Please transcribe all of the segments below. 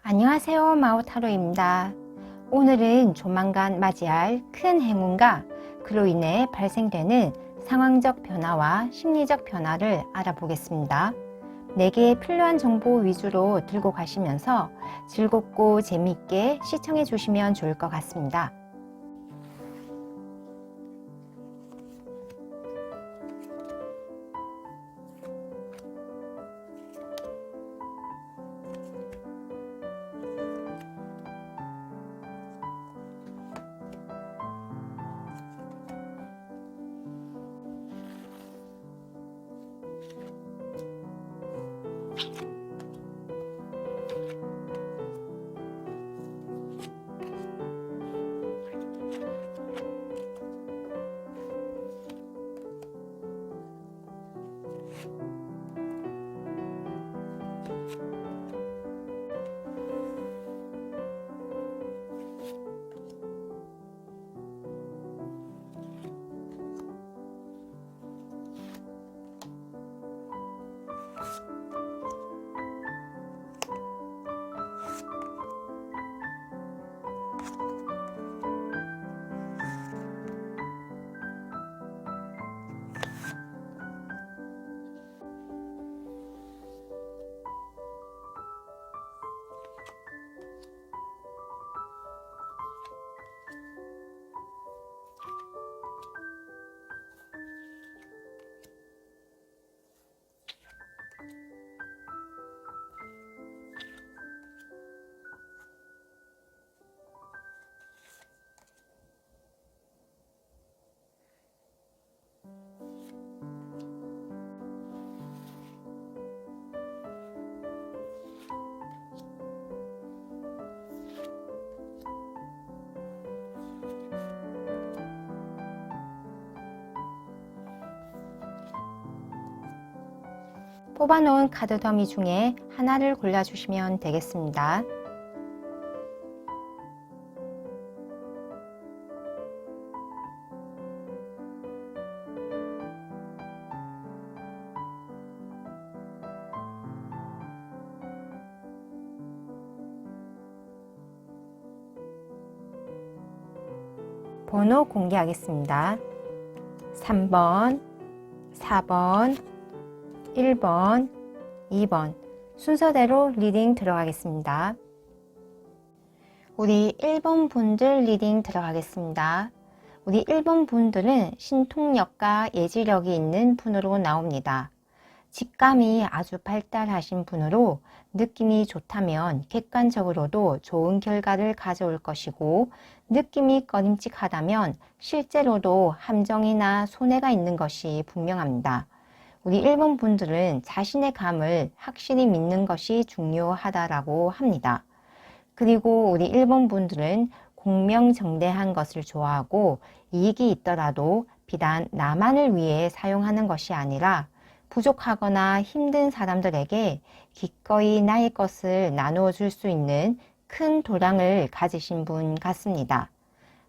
안녕하세요, 마오타로입니다. 오늘은 조만간 맞이할 큰 행운과 그로 인해 발생되는 상황적 변화와 심리적 변화를 알아보겠습니다. 내게 필요한 정보 위주로 들고 가시면서 즐겁고 재미있게 시청해 주시면 좋을 것 같습니다. 뽑아놓은 카드 더미 중에 하나를 골라주시면 되겠습니다. 번호 공개하겠습니다. 3번, 4번, 1번, 2번 순서대로 리딩 들어가겠습니다. 우리 1번 분들 리딩 들어가겠습니다. 우리 1번 분들은 신통력과 예지력이 있는 분으로 나옵니다. 직감이 아주 발달하신 분으로 느낌이 좋다면 객관적으로도 좋은 결과를 가져올 것이고, 느낌이 꺼림칙하다면 실제로도 함정이나 손해가 있는 것이 분명합니다. 우리 1번 분들은 자신의 감을 확실히 믿는 것이 중요하다라고 합니다. 그리고 우리 1번 분들은 공명정대한 것을 좋아하고, 이익이 있더라도 비단 나만을 위해 사용하는 것이 아니라 부족하거나 힘든 사람들에게 기꺼이 나의 것을 나누어 줄 수 있는 큰 도량을 가지신 분 같습니다.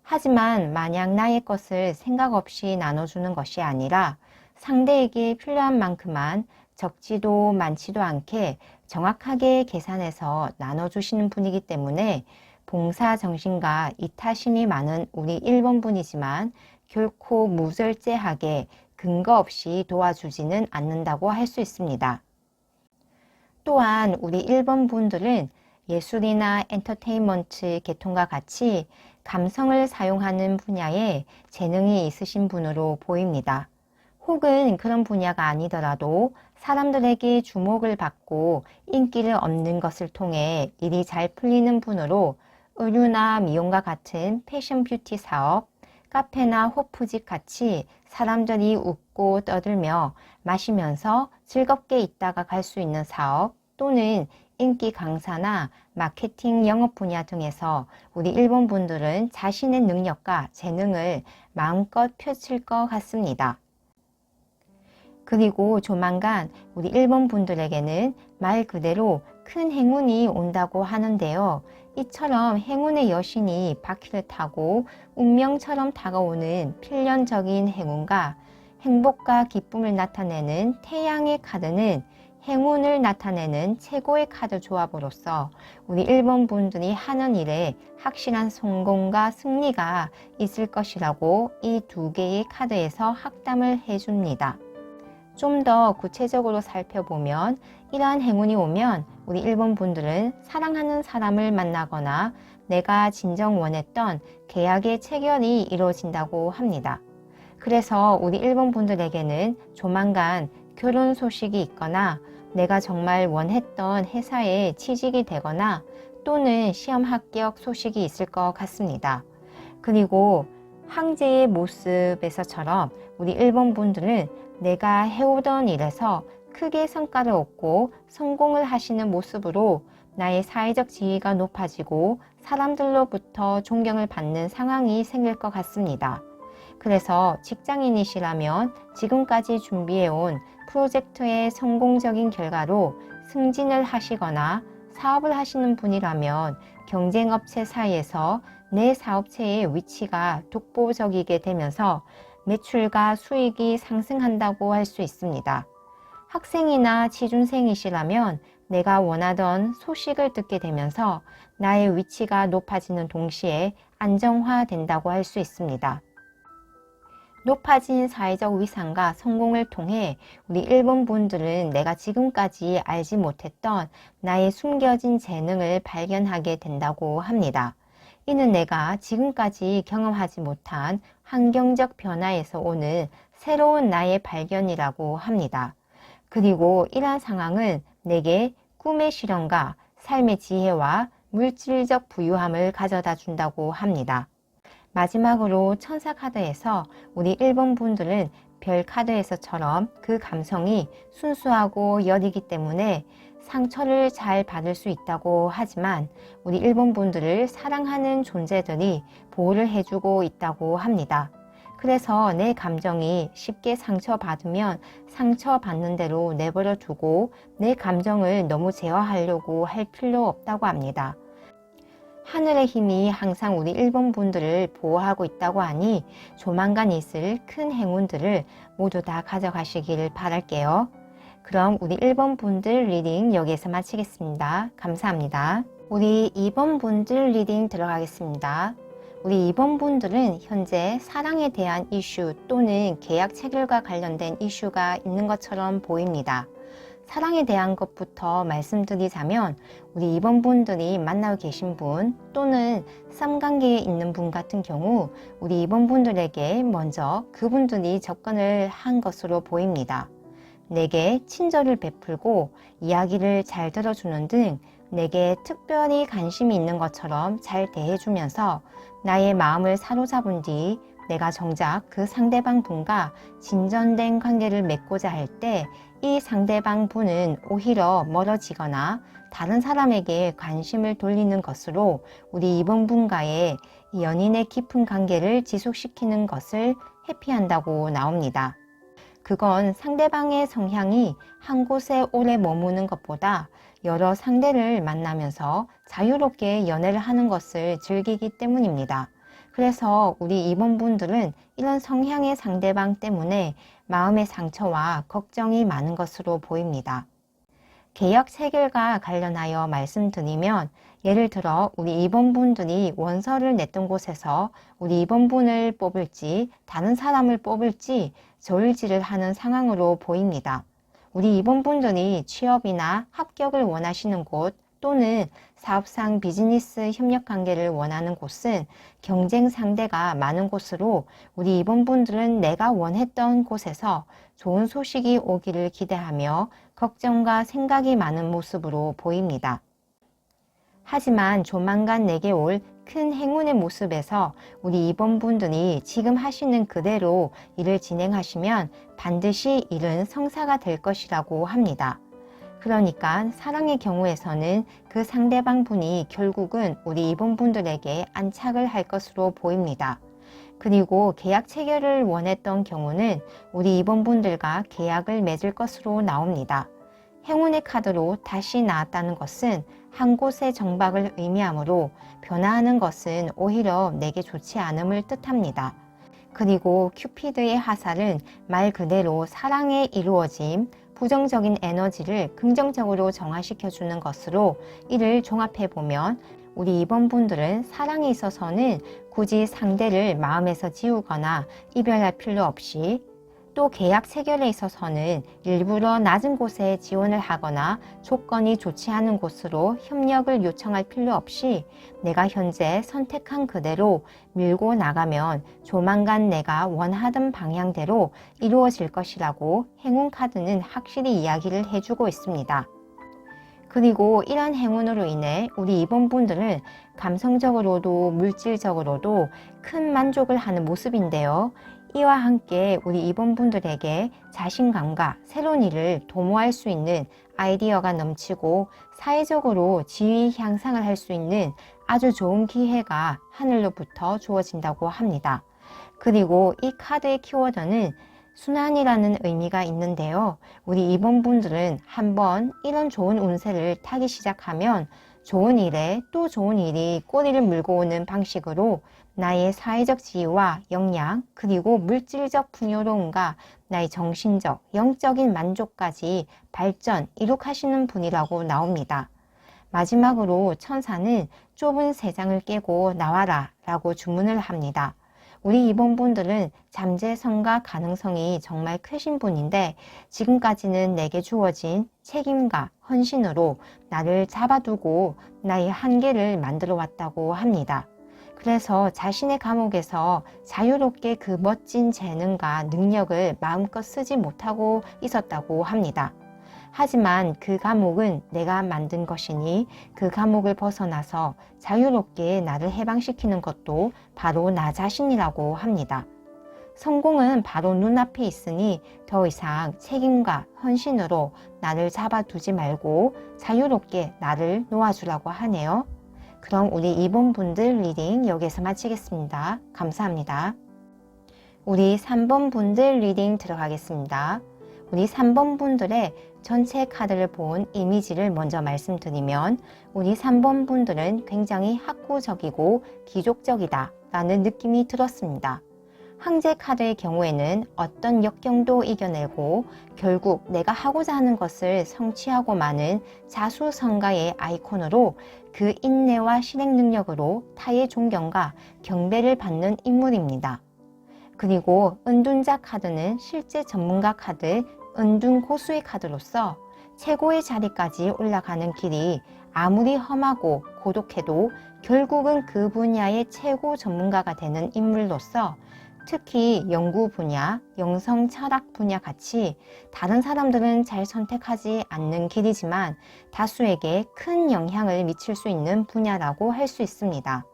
하지만 만약 나의 것을 생각 없이 나눠주는 것이 아니라 상대에게 필요한 만큼만 적지도 많지도 않게 정확하게 계산해서 나눠주시는 분이기 때문에 봉사정신과 이타심이 많은 우리 1번 분이지만 결코 무절제하게 근거 없이 도와주지는 않는다고 할 수 있습니다. 또한 우리 1번 분들은 예술이나 엔터테인먼트 계통과 같이 감성을 사용하는 분야에 재능이 있으신 분으로 보입니다. 혹은 그런 분야가 아니더라도 사람들에게 주목을 받고 인기를 얻는 것을 통해 일이 잘 풀리는 분으로 의류나 미용과 같은 패션 뷰티 사업, 카페나 호프집 같이 사람들이 웃고 떠들며 마시면서 즐겁게 있다가 갈 수 있는 사업, 또는 인기 강사나 마케팅 영업 분야 등에서 우리 1번 분들은 자신의 능력과 재능을 마음껏 펼칠 것 같습니다. 그리고 조만간 우리 1번 분들에게는 말 그대로 큰 행운이 온다고 하는데요. 이처럼 행운의 여신이 바퀴를 타고 운명처럼 다가오는 필연적인 행운과 행복과 기쁨을 나타내는 태양의 카드는 행운을 나타내는 최고의 카드 조합으로서 우리 1번 분들이 하는 일에 확실한 성공과 승리가 있을 것이라고 이 두 개의 카드에서 확담을 해줍니다. 좀 더 구체적으로 살펴보면 이러한 행운이 오면 우리 1번 분들은 사랑하는 사람을 만나거나 내가 진정 원했던 계약의 체결이 이루어진다고 합니다. 그래서 우리 1번 분들에게는 조만간 결혼 소식이 있거나 내가 정말 원했던 회사에 취직이 되거나 또는 시험 합격 소식이 있을 것 같습니다. 그리고 황제의 모습에서처럼 우리 1번 분들은 내가 해오던 일에서 크게 성과를 얻고 성공을 하시는 모습으로 나의 사회적 지위가 높아지고 사람들로부터 존경을 받는 상황이 생길 것 같습니다. 그래서 직장인이시라면 지금까지 준비해온 프로젝트의 성공적인 결과로 승진을 하시거나 사업을 하시는 분이라면 경쟁업체 사이에서 내 사업체의 위치가 독보적이게 되면서 매출과 수익이 상승한다고 할 수 있습니다. 학생이나 취준생이시라면 내가 원하던 소식을 듣게 되면서 나의 위치가 높아지는 동시에 안정화된다고 할 수 있습니다. 높아진 사회적 위상과 성공을 통해 우리 1번 분들은 내가 지금까지 알지 못했던 나의 숨겨진 재능을 발견하게 된다고 합니다. 이는 내가 지금까지 경험하지 못한 환경적 변화에서 오는 새로운 나의 발견이라고 합니다. 그리고 이러한 상황은 내게 꿈의 실현과 삶의 지혜와 물질적 부유함을 가져다 준다고 합니다. 마지막으로 천사 카드에서 우리 1번 분들은 별 카드에서처럼 그 감성이 순수하고 여리기 때문에 상처를 잘 받을 수 있다고 하지만 우리 1번 분들을 사랑하는 존재들이 보호를 해주고 있다고 합니다. 그래서 내 감정이 쉽게 상처받으면 상처받는 대로 내버려 두고 내 감정을 너무 제어하려고 할 필요 없다고 합니다. 하늘의 힘이 항상 우리 1번 분들을 보호하고 있다고 하니 조만간 있을 큰 행운들을 모두 다 가져가시길 바랄게요. 그럼 우리 1번 분들 리딩 여기에서 마치겠습니다. 감사합니다. 우리 2번 분들 리딩 들어가겠습니다. 우리 2번 분들은 현재 사랑에 대한 이슈 또는 계약 체결과 관련된 이슈가 있는 것처럼 보입니다. 사랑에 대한 것부터 말씀드리자면 우리 2번 분들이 만나고 계신 분 또는 쌍관계에 있는 분 같은 경우 우리 2번 분들에게 먼저 그분들이 접근을 한 것으로 보입니다. 내게 친절을 베풀고 이야기를 잘 들어주는 등 내게 특별히 관심이 있는 것처럼 잘 대해주면서 나의 마음을 사로잡은 뒤 내가 정작 그 상대방 분과 진전된 관계를 맺고자 할 때 이 상대방 분은 오히려 멀어지거나 다른 사람에게 관심을 돌리는 것으로 우리 2번 분과의 연인의 깊은 관계를 지속시키는 것을 회피한다고 나옵니다. 그건 상대방의 성향이 한 곳에 오래 머무는 것보다 여러 상대를 만나면서 자유롭게 연애를 하는 것을 즐기기 때문입니다. 그래서 우리 2번 분들은 이런 성향의 상대방 때문에 마음의 상처와 걱정이 많은 것으로 보입니다. 계약 체결과 관련하여 말씀드리면 예를 들어 우리 2번 분들이 원서를 냈던 곳에서 우리 2번 분을 뽑을지 다른 사람을 뽑을지 저울질을 하는 상황으로 보입니다. 우리 2번 분들이 취업이나 합격을 원하시는 곳 또는 사업상 비즈니스 협력 관계를 원하는 곳은 경쟁 상대가 많은 곳으로 우리 2번 분들은 내가 원했던 곳에서 좋은 소식이 오기를 기대하며 걱정과 생각이 많은 모습으로 보입니다. 하지만 조만간 내게 올 큰 행운의 모습에서 우리 2번 분들이 지금 하시는 그대로 일을 진행하시면 반드시 일은 성사가 될 것이라고 합니다. 그러니까 사랑의 경우에서는 그 상대방 분이 결국은 우리 2번 분들에게 안착을 할 것으로 보입니다. 그리고 계약 체결을 원했던 경우는 우리 2번 분들과 계약을 맺을 것으로 나옵니다. 행운의 카드로 다시 나왔다는 것은 한 곳의 정박을 의미하므로 변화하는 것은 오히려 내게 좋지 않음을 뜻합니다. 그리고 큐피드의 화살은 말 그대로 사랑에 이루어짐, 부정적인 에너지를 긍정적으로 정화시켜 주는 것으로 이를 종합해 보면 우리 2번 분들은 사랑에 있어서는 굳이 상대를 마음에서 지우거나 이별할 필요 없이, 또 계약 체결에 있어서는 일부러 낮은 곳에 지원을 하거나 조건이 좋지 않은 곳으로 협력을 요청할 필요 없이 내가 현재 선택한 그대로 밀고 나가면 조만간 내가 원하던 방향대로 이루어질 것이라고 행운 카드는 확실히 이야기를 해주고 있습니다. 그리고 이런 행운으로 인해 우리 2번 분들은 감성적으로도 물질적으로도 큰 만족을 하는 모습인데요. 이와 함께 우리 2번 분들에게 자신감과 새로운 일을 도모할 수 있는 아이디어가 넘치고 사회적으로 지위 향상을 할 수 있는 아주 좋은 기회가 하늘로부터 주어진다고 합니다. 그리고 이 카드의 키워드는 순환이라는 의미가 있는데요. 우리 2번 분들은 한번 이런 좋은 운세를 타기 시작하면 좋은 일에 또 좋은 일이 꼬리를 물고 오는 방식으로 나의 사회적 지위와 역량, 그리고 물질적 풍요로움과 나의 정신적, 영적인 만족까지 발전, 이룩하시는 분이라고 나옵니다. 마지막으로 천사는 좁은 세상을 깨고 나와라 라고 주문을 합니다. 우리 2번 분들은 잠재성과 가능성이 정말 크신 분인데 지금까지는 내게 주어진 책임과 헌신으로 나를 잡아두고 나의 한계를 만들어 왔다고 합니다. 그래서 자신의 감옥에서 자유롭게 그 멋진 재능과 능력을 마음껏 쓰지 못하고 있었다고 합니다. 하지만 그 감옥은 내가 만든 것이니 그 감옥을 벗어나서 자유롭게 나를 해방시키는 것도 바로 나 자신이라고 합니다. 성공은 바로 눈앞에 있으니 더 이상 책임과 헌신으로 나를 잡아두지 말고 자유롭게 나를 놓아주라고 하네요. 그럼 우리 2번 분들 리딩 여기서 마치겠습니다. 감사합니다. 우리 3번 분들 리딩 들어가겠습니다. 우리 3번 분들의 전체 카드를 본 이미지를 먼저 말씀드리면 우리 3번 분들은 굉장히 학구적이고 귀족적이다 라는 느낌이 들었습니다. 황제 카드의 경우에는 어떤 역경도 이겨내고 결국 내가 하고자 하는 것을 성취하고 마는 자수성가의 아이콘으로 그 인내와 실행 능력으로 타의 존경과 경배를 받는 인물입니다. 그리고 은둔자 카드는 실제 전문가 카드, 은둔 고수의 카드로서 최고의 자리까지 올라가는 길이 아무리 험하고 고독해도 결국은 그 분야의 최고 전문가가 되는 인물로서 특히 연구 분야, 영성 철학 분야 같이 다른 사람들은 잘 선택하지 않는 길이지만 다수에게 큰 영향을 미칠 수 있는 분야라고 할 수 있습니다.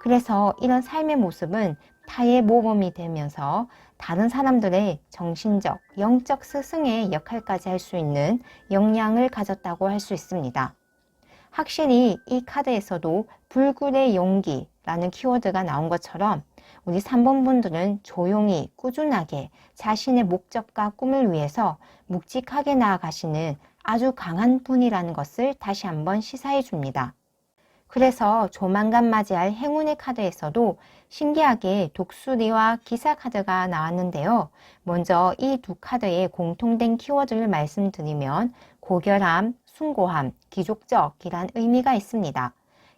그래서 이런 삶의 모습은 타의 모범이 되면서 다른 사람들의 정신적, 영적 스승의 역할까지 할 수 있는 역량을 가졌다고 할 수 있습니다. 확실히 이 카드에서도 불굴의 용기라는 키워드가 나온 것처럼 우리 3번 분들은 조용히 꾸준하게 자신의 목적과 꿈을 위해서 묵직하게 나아가시는 아주 강한 분이라는 것을 다시 한번 시사해 줍니다. 그래서 조만간 맞이할 행운의 카드에서도 신기하게 독수리와 기사 카드가 나왔는데요. 먼저 이 두 카드의 공통된 키워드를 말씀드리면 고결함, 숭고함, 귀족적이란 의미가 있습니다.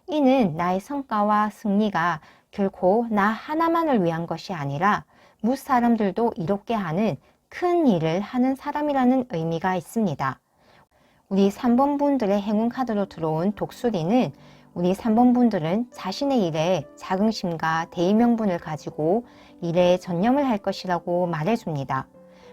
이는 나의 성과와 승리가 결코 나 하나만을 위한 것이 아니라 무사람들도 이롭게 하는 큰 일을 하는 사람이라는 의미가 있습니다. 우리 3번 분들의 행운 카드로 들어온 독수리는 우리 3번 분들은 자신의 일에 자긍심과 대의명분을 가지고 일에 전념을 할 것이라고 말해줍니다.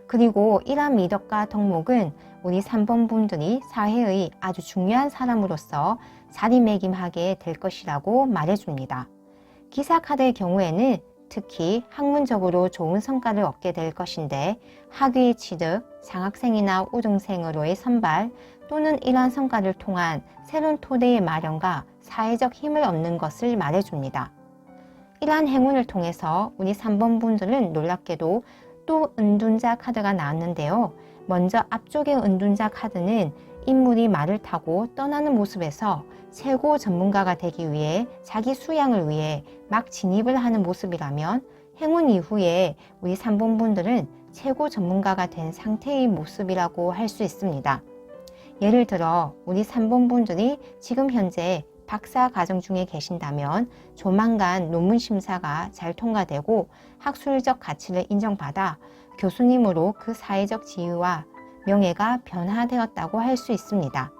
그리고 이러한 미덕과 덕목은 우리 3번 분들이 사회의 아주 중요한 사람으로서 자리매김하게 될 것이라고 말해줍니다. 기사 카드의 경우에는 특히 학문적으로 좋은 성과를 얻게 될 것인데 학위 취득, 장학생이나 우등생으로의 선발 또는 이러한 성과를 통한 새로운 토대의 마련과 사회적 힘을 얻는 것을 말해줍니다. 이러한 행운을 통해서 우리 3번 분들은 놀랍게도 또 은둔자 카드가 나왔는데요. 먼저 앞쪽의 은둔자 카드는 인물이 말을 타고 떠나는 모습에서 최고 전문가가 되기 위해 자기 수양을 위해 막 진입을 하는 모습이라면 행운 이후에 우리 3번 분들은 최고 전문가가 된 상태의 모습이라고 할 수 있습니다. 예를 들어 우리 3번 분들이 지금 현재 박사 과정 중에 계신다면 조만간 논문 심사가 잘 통과되고 학술적 가치를 인정받아 교수님으로 그 사회적 지위와 명예가 변화되었다고 할 수 있습니다.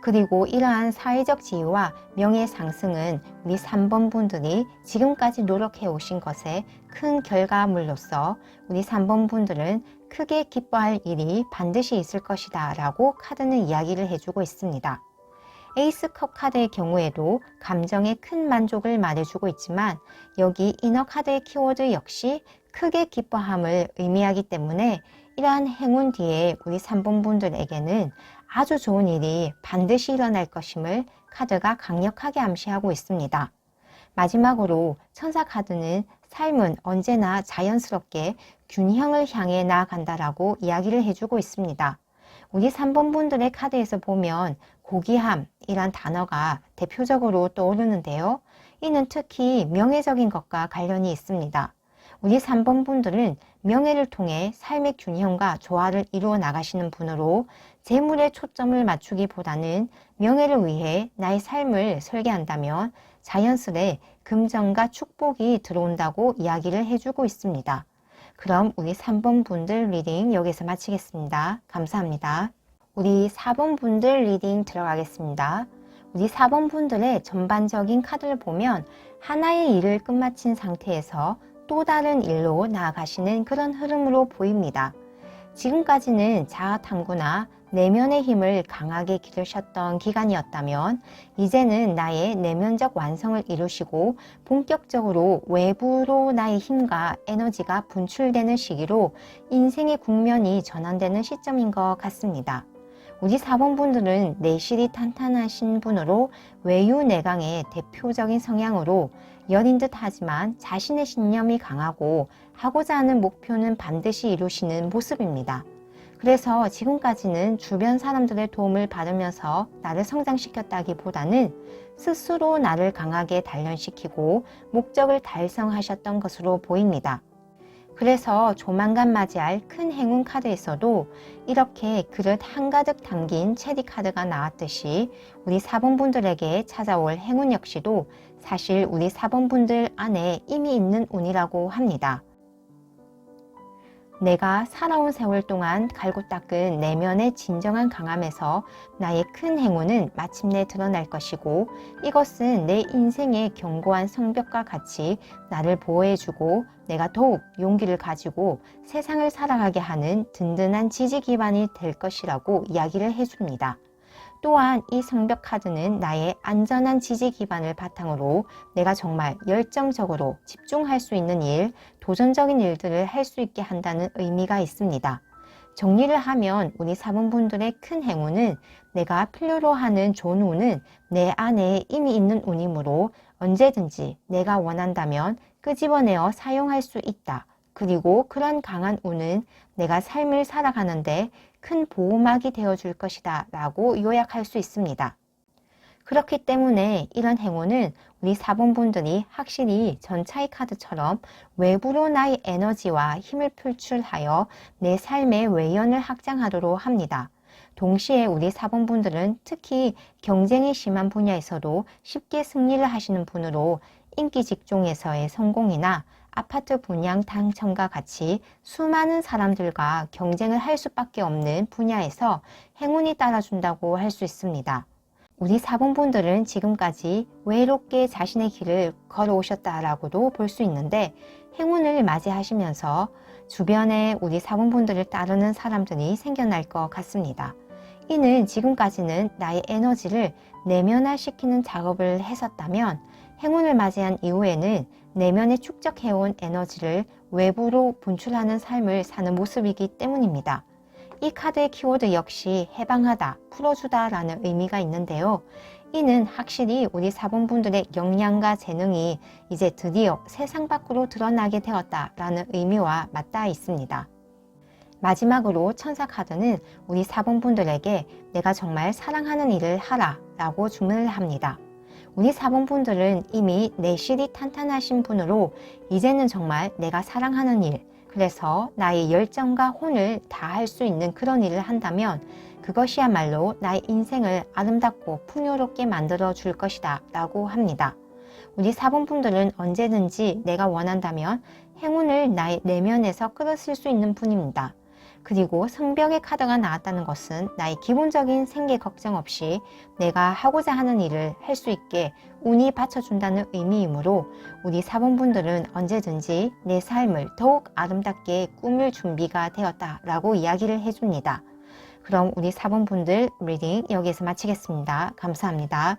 그리고 이러한 사회적 지위와 명예 상승은 우리 3번 분들이 지금까지 노력해 오신 것의 큰 결과물로서 우리 3번 분들은 크게 기뻐할 일이 반드시 있을 것이다 라고 카드는 이야기를 해주고 있습니다. 에이스컵 카드의 경우에도 감정의 큰 만족을 말해주고 있지만 여기 이너 카드의 키워드 역시 크게 기뻐함을 의미하기 때문에 이러한 행운 뒤에 우리 3번 분들에게는 아주 좋은 일이 반드시 일어날 것임을 카드가 강력하게 암시하고 있습니다. 마지막으로 천사 카드는 삶은 언제나 자연스럽게 균형을 향해 나아간다라고 이야기를 해주고 있습니다. 우리 3번 분들의 카드에서 보면 고귀함이란 단어가 대표적으로 떠오르는데요. 이는 특히 명예적인 것과 관련이 있습니다. 우리 3번 분들은 명예를 통해 삶의 균형과 조화를 이루어 나가시는 분으로 재물에 초점을 맞추기보다는 명예를 위해 나의 삶을 설계한다면 자연스레 금전과 축복이 들어온다고 이야기를 해주고 있습니다. 그럼 우리 3번 분들 리딩 여기서 마치겠습니다. 감사합니다. 우리 4번 분들 리딩 들어가겠습니다. 우리 4번 분들의 전반적인 카드를 보면 하나의 일을 끝마친 상태에서 또 다른 일로 나아가시는 그런 흐름으로 보입니다. 지금까지는 자아 탐구나 내면의 힘을 강하게 기르셨던 기간이었다면 이제는 나의 내면적 완성을 이루시고 본격적으로 외부로 나의 힘과 에너지가 분출되는 시기로 인생의 국면이 전환되는 시점인 것 같습니다. 우리 4번 분들은 내실이 탄탄하신 분으로 외유내강의 대표적인 성향으로 여린 듯 하지만 자신의 신념이 강하고 하고자 하는 목표는 반드시 이루시는 모습입니다. 그래서 지금까지는 주변 사람들의 도움을 받으면서 나를 성장시켰다기보다는 스스로 나를 강하게 단련시키고 목적을 달성하셨던 것으로 보입니다. 그래서 조만간 맞이할 큰 행운 카드에서도 이렇게 그릇 한가득 담긴 체리 카드가 나왔듯이 우리 4번 분들에게 찾아올 행운 역시도 사실 우리 4번 분들 안에 이미 있는 운이라고 합니다. 내가 살아온 세월 동안 갈고 닦은 내면의 진정한 강함에서 나의 큰 행운은 마침내 드러날 것이고 이것은 내 인생의 견고한 성벽과 같이 나를 보호해주고 내가 더욱 용기를 가지고 세상을 살아가게 하는 든든한 지지 기반이 될 것이라고 이야기를 해줍니다. 또한 이 성벽 카드는 나의 안전한 지지 기반을 바탕으로 내가 정말 열정적으로 집중할 수 있는 일, 도전적인 일들을 할 수 있게 한다는 의미가 있습니다. 정리를 하면 우리 4번 분들의 큰 행운은 내가 필요로 하는 좋은 운은 내 안에 이미 있는 운이므로 언제든지 내가 원한다면 끄집어내어 사용할 수 있다. 그리고 그런 강한 운은 내가 삶을 살아가는데 큰 보호막이 되어줄 것이다 라고 요약할 수 있습니다. 그렇기 때문에 이런 행운은 우리 4번 분들이 확실히 전차의 카드처럼 외부로 나의 에너지와 힘을 표출하여 내 삶의 외연을 확장하도록 합니다. 동시에 우리 4번 분들은 특히 경쟁이 심한 분야에서도 쉽게 승리를 하시는 분으로 인기 직종에서의 성공이나 아파트 분양 당첨과 같이 수많은 사람들과 경쟁을 할 수밖에 없는 분야에서 행운이 따라준다고 할 수 있습니다. 우리 4번 분들은 지금까지 외롭게 자신의 길을 걸어오셨다라고도 볼 수 있는데 행운을 맞이하시면서 주변에 우리 4번 분들을 따르는 사람들이 생겨날 것 같습니다. 이는 지금까지는 나의 에너지를 내면화시키는 작업을 했었다면 행운을 맞이한 이후에는 내면에 축적해온 에너지를 외부로 분출하는 삶을 사는 모습이기 때문입니다. 이 카드의 키워드 역시 해방하다, 풀어주다 라는 의미가 있는데요. 이는 확실히 우리 4번 분들의 역량과 재능이 이제 드디어 세상 밖으로 드러나게 되었다라는 의미와 맞닿아 있습니다. 마지막으로 천사 카드는 우리 4번 분들에게 내가 정말 사랑하는 일을 하라 라고 주문을 합니다. 우리 4번 분들은 이미 내실이 탄탄하신 분으로 이제는 정말 내가 사랑하는 일, 그래서 나의 열정과 혼을 다할 수 있는 그런 일을 한다면 그것이야말로 나의 인생을 아름답고 풍요롭게 만들어 줄 것이다 라고 합니다. 우리 4번 분들은 언제든지 내가 원한다면 행운을 나의 내면에서 끌어쓸 수 있는 분입니다. 그리고 성벽의 카드가 나왔다는 것은 나의 기본적인 생계 걱정 없이 내가 하고자 하는 일을 할 수 있게 운이 받쳐준다는 의미이므로 우리 4번 분들은 언제든지 내 삶을 더욱 아름답게 꾸밀 준비가 되었다 라고 이야기를 해줍니다. 그럼 우리 4번 분들 리딩 여기에서 마치겠습니다. 감사합니다.